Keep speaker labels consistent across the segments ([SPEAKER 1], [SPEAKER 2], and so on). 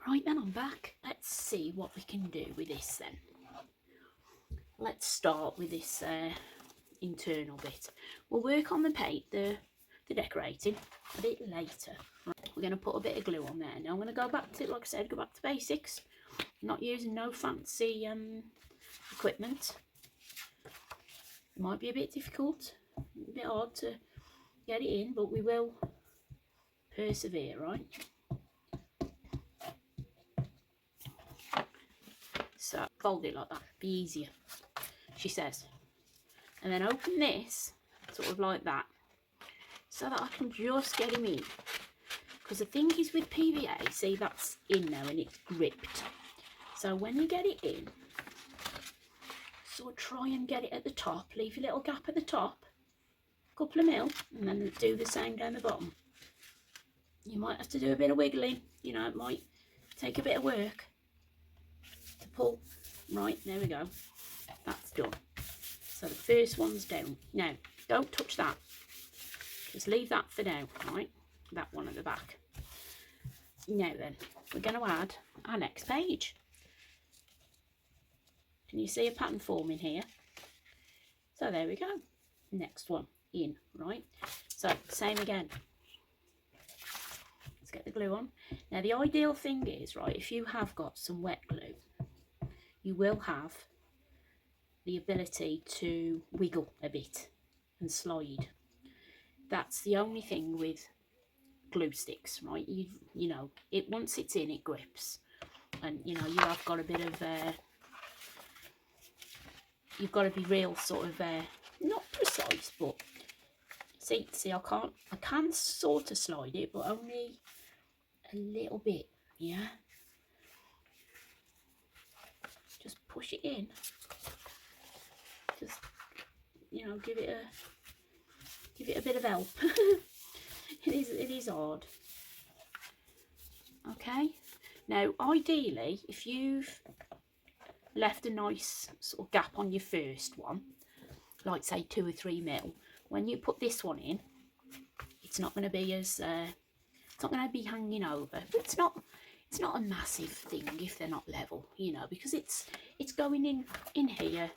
[SPEAKER 1] Right then, I'm back. Let's see what we can do with this then. Let's start with this internal bit. We'll work on the paint, the decorating a bit later. Right. We're going to put a bit of glue on there. Now I'm going to go back to, like I said, go back to basics. I'm not using no fancy equipment. It might be a bit difficult, a bit hard to get it in, but we will persevere, right? So fold it like that, be easier, she says. And then open this, sort of like that, so that I can just get him in. Because the thing is with PVA, see that's in now and it's gripped. So when you get it in, sort of try and get it at the top, leave a little gap at the top, a couple of mil, and then do the same down the bottom. You might have to do a bit of wiggling, you know, it might take a bit of work to pull. Right, there we go, that's done. So the first one's down. Now, don't touch that, just leave that for now, right, that one at the back. Now then, we're going to add our next page. Can you see a pattern forming here? So there we go, next one in, right? So same again. Let's get the glue on. Now the ideal thing is, right, if you have got some wet glue, you will have the ability to wiggle a bit and slide. That's the only thing with glue sticks, right? You know, it once it's in, it grips, and you know you have got a bit of you've got to be real sort of not precise, but see I can sort of slide it, but only a little bit, yeah. Just push it in, just, you know, give it a bit of help. it is hard. Okay, now ideally if you've left a nice sort of gap on your first one, like say 2 or 3 mil, when you put this one in, it's not going to be as it's not going to be hanging over, but it's not a massive thing if they're not level, you know, because it's going in here,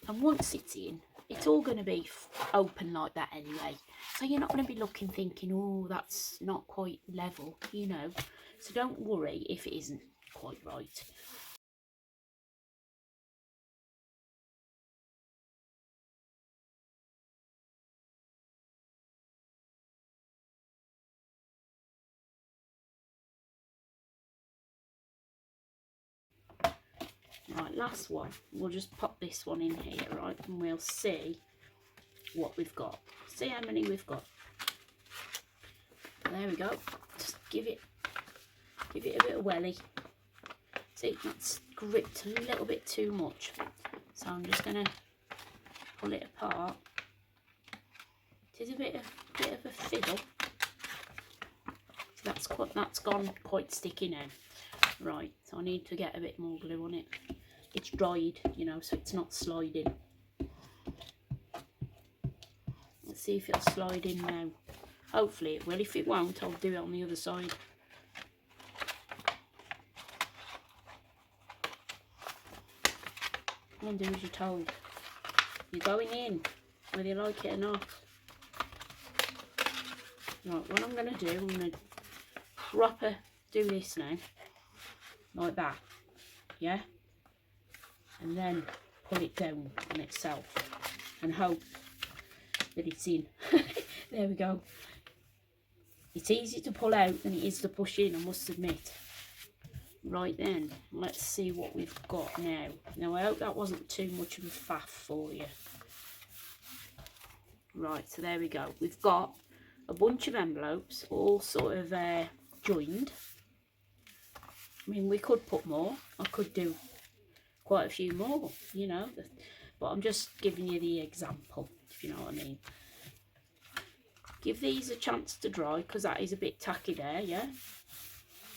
[SPEAKER 1] and once it's in, it's all going to be open like that anyway, so you're not going to be looking thinking, oh, that's not quite level, you know. So don't worry if it isn't quite right. Right, last one. We'll just pop this one in here, right, and we'll see what we've got. See how many we've got. There we go. Just give it a bit of welly. See, that's gripped a little bit too much, so I'm just going to pull it apart. It is a bit of a fiddle. So that's gone quite sticky now. Right, so I need to get a bit more glue on it. It's dried, you know, so it's not sliding. Let's see if it'll slide in now. Hopefully it will. If it won't, I'll do it on the other side. Come on, do as you're told. You're going in, whether you like it or not. Right, what I'm going to do, I'm going to proper do this now. Like that, yeah, and then pull it down on itself and hope that it's in. There we go. It's easier to pull out than it is to push in, I must admit. Right then, let's see what we've got now. Now I hope that wasn't too much of a faff for you. Right, so there we go. We've got a bunch of envelopes all sort of joined. I mean, we could put more. I could do quite a few more, you know, but I'm just giving you the example, if you know what I mean. Give these a chance to dry, because that is a bit tacky there, yeah.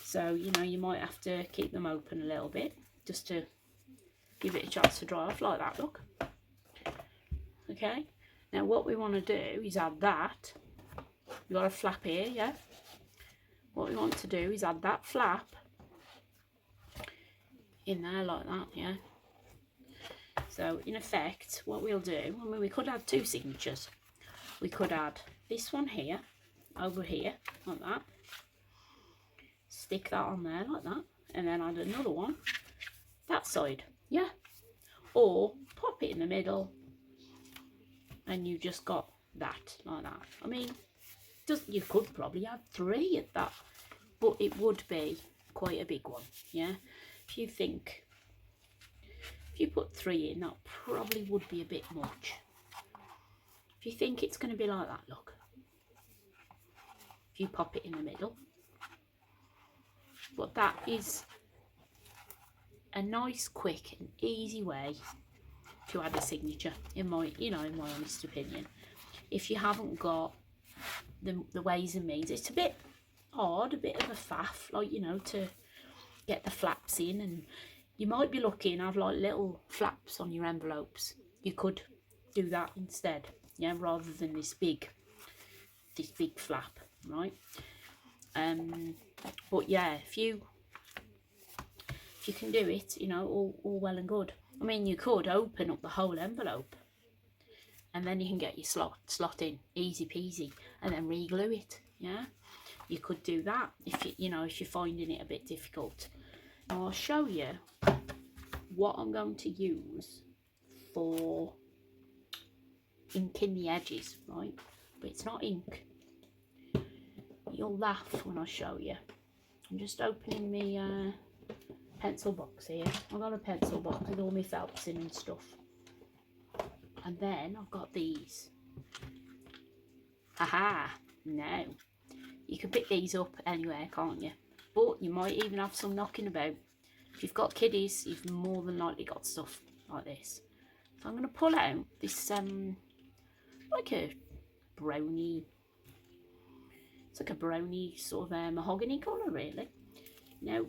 [SPEAKER 1] So, you know, you might have to keep them open a little bit, just to give it a chance to dry off like that, look. Okay, now what we want to do is add that. You've got a flap here, yeah. What we want to do is add that flap in there like that, yeah. So in effect, what we'll do, I mean, we could add 2 signatures. We could add this one here, over here, like that. Stick that on there like that, and then add another one that side, yeah. Or pop it in the middle, and you just got that like that. I mean, you could probably add 3 at that, but it would be quite a big one, yeah. If you put 3 in, that probably would be a bit much. If you think it's going to be like that, look, if you pop it in the middle. But that is a nice, quick and easy way to add a signature, in my honest opinion. If you haven't got the ways and means, it's a bit hard, a bit of a faff, like, you know, to get the flaps in, and you might be lucky and have like little flaps on your envelopes. You could do that instead, yeah, rather than this big flap, right? But yeah, if you can do it, you know, all well and good. I mean, you could open up the whole envelope, and then you can get your slot in, easy peasy, and then re-glue it, yeah. You could do that if if you're finding it a bit difficult. Now I'll show you what I'm going to use for inking the edges, right? But it's not ink. You'll laugh when I show you. I'm just opening my pencil box here. I've got a pencil box with all my felts in and stuff. And then I've got these. Haha! Now, you can pick these up anywhere, can't you? But you might even have some knocking about. If you've got kiddies, you've more than likely got stuff like this. So I'm going to pull out this, like a brownie, it's like a brownie sort of mahogany colour, really. Now,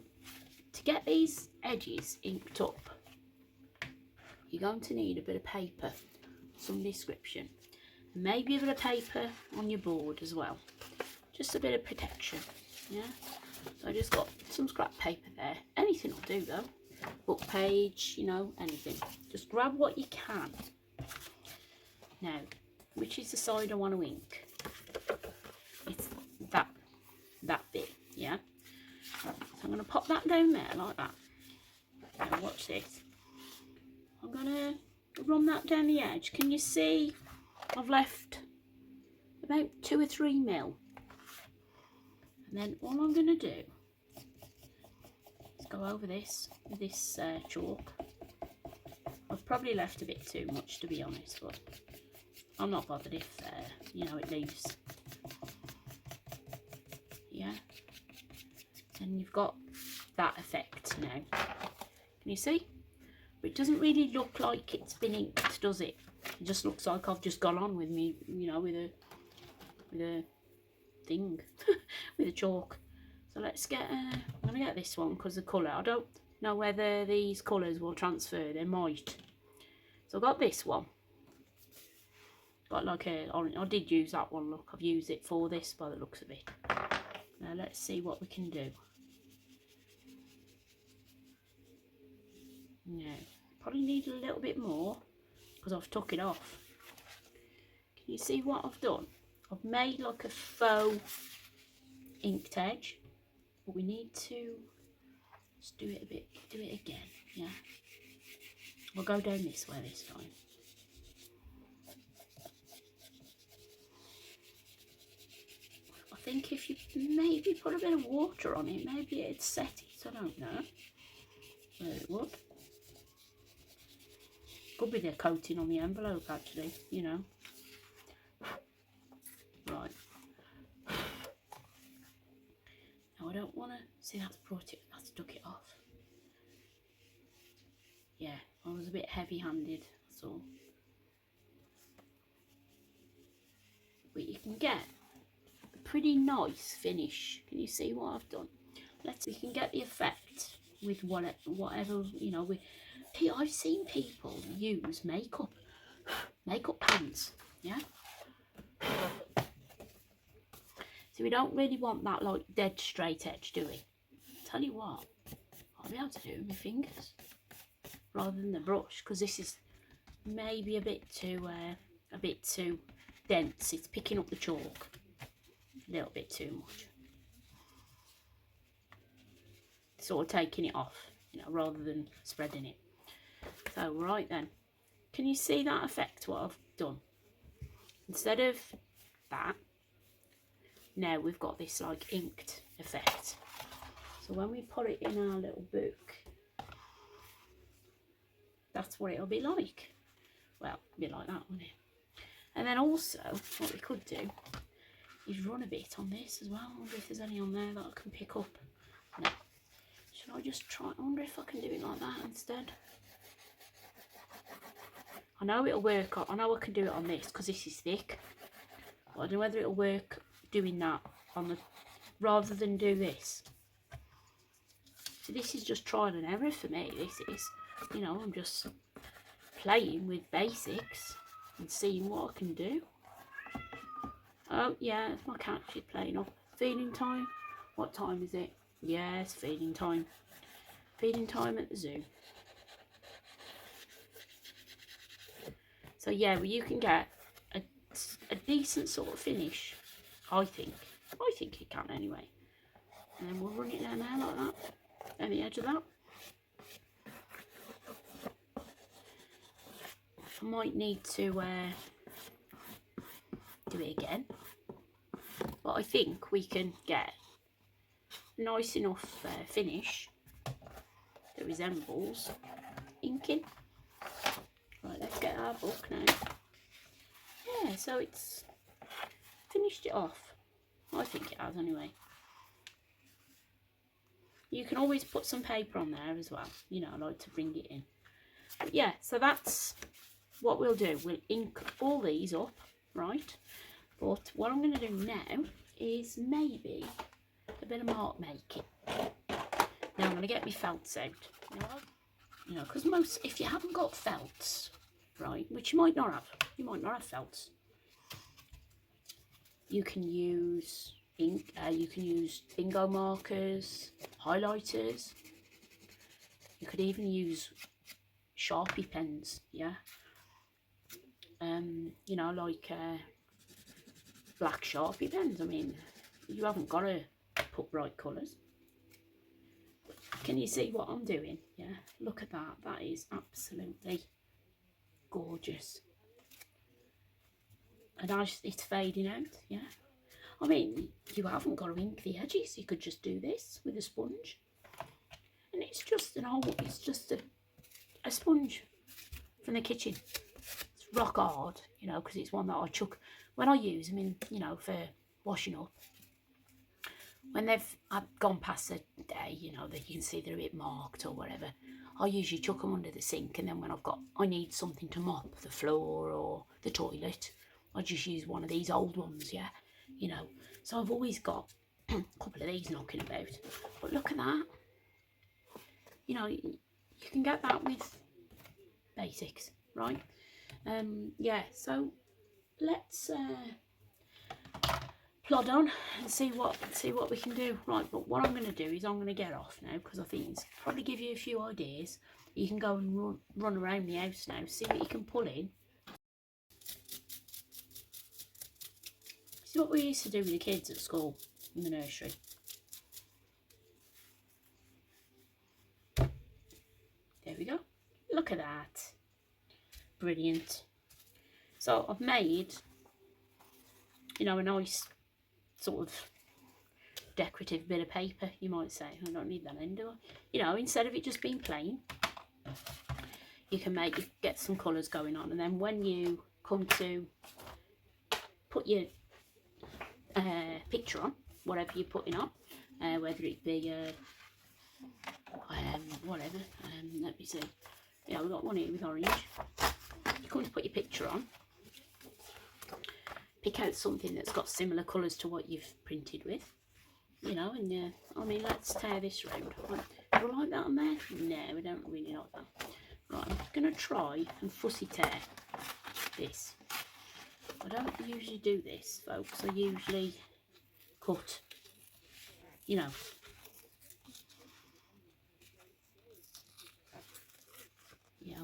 [SPEAKER 1] to get these edges inked up, you're going to need a bit of paper, some description, maybe a bit of paper on your board as well, just a bit of protection, yeah. So I just got some scrap paper there, anything will do though, book page, you know, anything. Just grab what you can. Now, which is the side I want to ink? It's that bit, yeah. So I'm going to pop that down there like that. Now watch this. I'm going to run that down the edge. Can you see I've left about 2 or 3 mil? And then all I'm going to do is go over this with this chalk. I've probably left a bit too much, to be honest, but I'm not bothered if, you know, it leaves. Yeah. And you've got that effect now. Can you see? But it doesn't really look like it's been inked, does it? It just looks like I've just gone on with me, you know, with a thing, with a chalk. So let's get, I'm going to get this one because the colour, I don't know whether these colours will transfer, they might. So I've got this one. Got like a orange, I did use that one, look, I've used it for this by the looks of it. Now let's see what we can do. Now, probably need a little bit more because I've took it off. Can you see what I've done? I've made like a faux inked edge, but we need to just do it again, yeah. We'll go down this way this time. I think if you maybe put a bit of water on it, maybe it'd set it, I don't know. Well, it would. Could be the coating on the envelope actually, you know. Right. Now I don't want to see that's took it off. Yeah, I was a bit heavy-handed, that's all. But you can get a pretty nice finish. Can you see what I've done? You can get the effect with whatever, you know. I've seen people use makeup pens, yeah. So we don't really want that like dead straight edge, do we? Tell you what, I might be able to do it with my fingers rather than the brush, because this is maybe a bit too dense. It's picking up the chalk a little bit too much. Sort of taking it off, you know, rather than spreading it. So right then, can you see that effect, what I've done? Instead of that, now we've got this like inked effect. So when we put it in our little book, that's what it'll be like. Well, a bit like that, won't it? And then also, what we could do is run a bit on this as well. I wonder if there's any on there that I can pick up. No. Should I just try? I wonder if I can do it like that instead. I know it'll work. I know I can do it on this because this is thick. But I don't know whether it'll work doing that on the, rather than do this. So this is just trial and error for me. This is, you know, I'm just playing with basics and seeing what I can do. Oh yeah, it's my cat. She's playing up. Feeding time. What time is it? Yes, feeding time. Feeding time at the zoo. So yeah, well, you can get a decent sort of finish, I think. I think you can anyway. And then we'll run it down there like that, down the edge of that. I might need to do it again, but I think we can get a nice enough finish that resembles inking. Right, let's get our book now. Yeah, so it's finished it off. I think it has anyway. You can always put some paper on there as well, you know, I like to bring it in. But yeah, so that's what we'll do. We'll ink all these up, right? But what I'm going to do now is maybe a bit of mark making. Now I'm going to get my felts out. You know, because most, if you haven't got felts, right, which you might not have felts, you can use ink, you can use bingo markers, highlighters, you could even use Sharpie pens, yeah, you know, like black Sharpie pens. I mean, you haven't got to put bright colours. Can you see what I'm doing? Yeah, look at that. That is absolutely gorgeous. And it's fading out, yeah. I mean, you haven't got to ink the edges. You could just do this with a sponge. And it's just it's just a sponge from the kitchen. It's rock hard, you know, because it's one that I chuck when I use them in, you know, for washing up. When I've gone past a day, you know, that you can see they're a bit marked or whatever, I usually chuck them under the sink, and then when I need something to mop the floor or the toilet, I just use one of these old ones, yeah, you know. So I've always got a couple of these knocking about. But look at that. You know, you can get that with basics, right? Yeah, so let's plod on and see what we can do. Right, but what I'm going to do is I'm going to get off now, because I think it's probably give you a few ideas. You can go and run around the house now, see what you can pull in. This is what we used to do with the kids at school in the nursery. There we go. Look at that. Brilliant. So I've made, you know, a nice sort of decorative bit of paper, you might say. I don't need that end, do I? You know, instead of it just being plain, you can get some colours going on, and then when you come to put your picture on, whatever you're putting on, whether it be whatever, let me see. Yeah, we've got one here with orange. You come to put your picture on, pick out something that's got similar colours to what you've printed with, you know, and I mean, let's tear this round. Do I like that on there? No, I don't really like that. Right, I'm going to try and fussy tear this. I don't usually do this, folks. I usually cut, you know.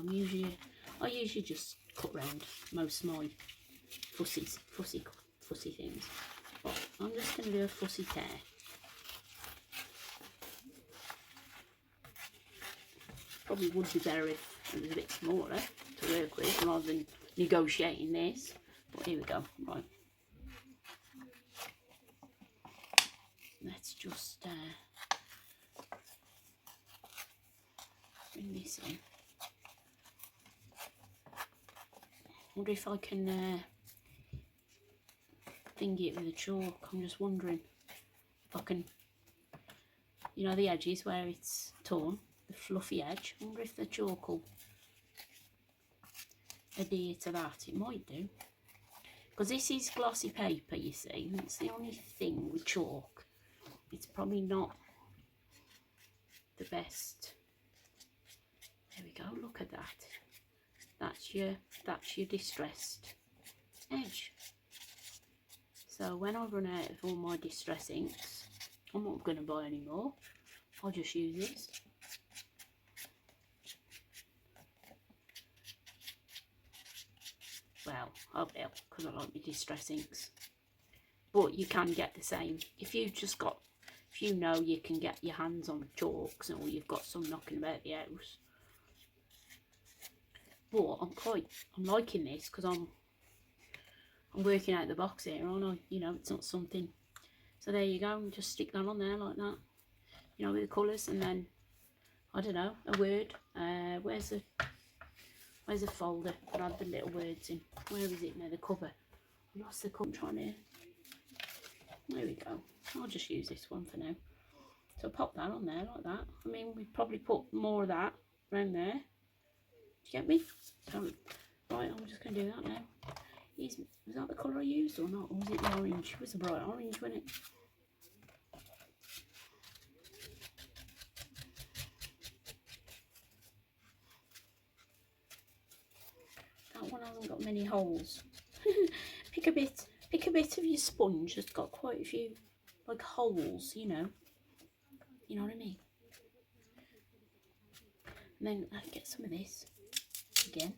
[SPEAKER 1] I usually just cut round most of my fussy things. But I'm just going to do a fussy tear. Probably would be better if it was a bit smaller to work with rather than negotiating this. But here we go. Right. Let's just bring this in. Wonder if I can finger it with a chalk. I'm just wondering if I can, you know, the edges where it's torn, the fluffy edge. I wonder if the chalk will adhere to that. It might do, because this is glossy paper, you see. That's the only thing with chalk. It's probably not the best. There we go. Look at that. That's your distressed edge. So when I run out of all my distress inks, I'm not going to buy any more. I'll just use this. Well, I will, because I like my distress inks. But you can get the same if you just got, if you know you can get your hands on chalks, or you've got some knocking about the house. But I'm liking this because I'm working out the box here, aren't I? You know, it's not something. So there you go. Just stick that on there like that. You know, with the colours, and then I don't know, a word. Where's the folder that I had the little words in? Where is it now? The cover. I lost the cover. I'm trying to. There we go. I'll just use this one for now. So pop that on there like that. I mean, we'd probably put more of that around there. Do you get me? Right, I'm just going to do that now. Was that the colour I used or not? Or was it the orange? It was a bright orange, wasn't it? That one hasn't got many holes. Pick a bit of your sponge that's got quite a few like holes, you know. You know what I mean? And then I get some of this again.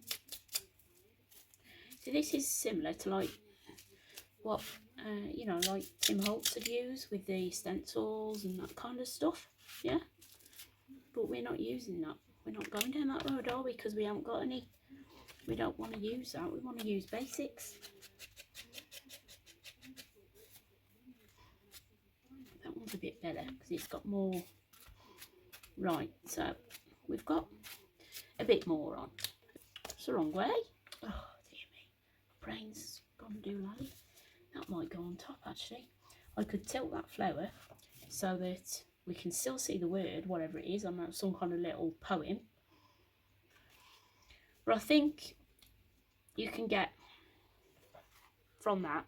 [SPEAKER 1] So this is similar to like what you know, like Tim Holtz would use with the stencils and that kind of stuff, yeah. But we're not using that. We're not going down that road, are we? Because we haven't got any. We don't want to use that. We want to use basics. That one's a bit better because it's got more. Right, so we've got a bit more on. It's the wrong way. Oh dear me, my brain's gone doolally. That might go on top actually. I could tilt that flower so that we can still see the word, whatever it is. I know some kind of little poem. But I think you can get from that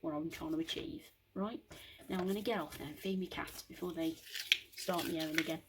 [SPEAKER 1] what I'm trying to achieve. Right, now I'm going to get off now and feed me cats before they start meowing again.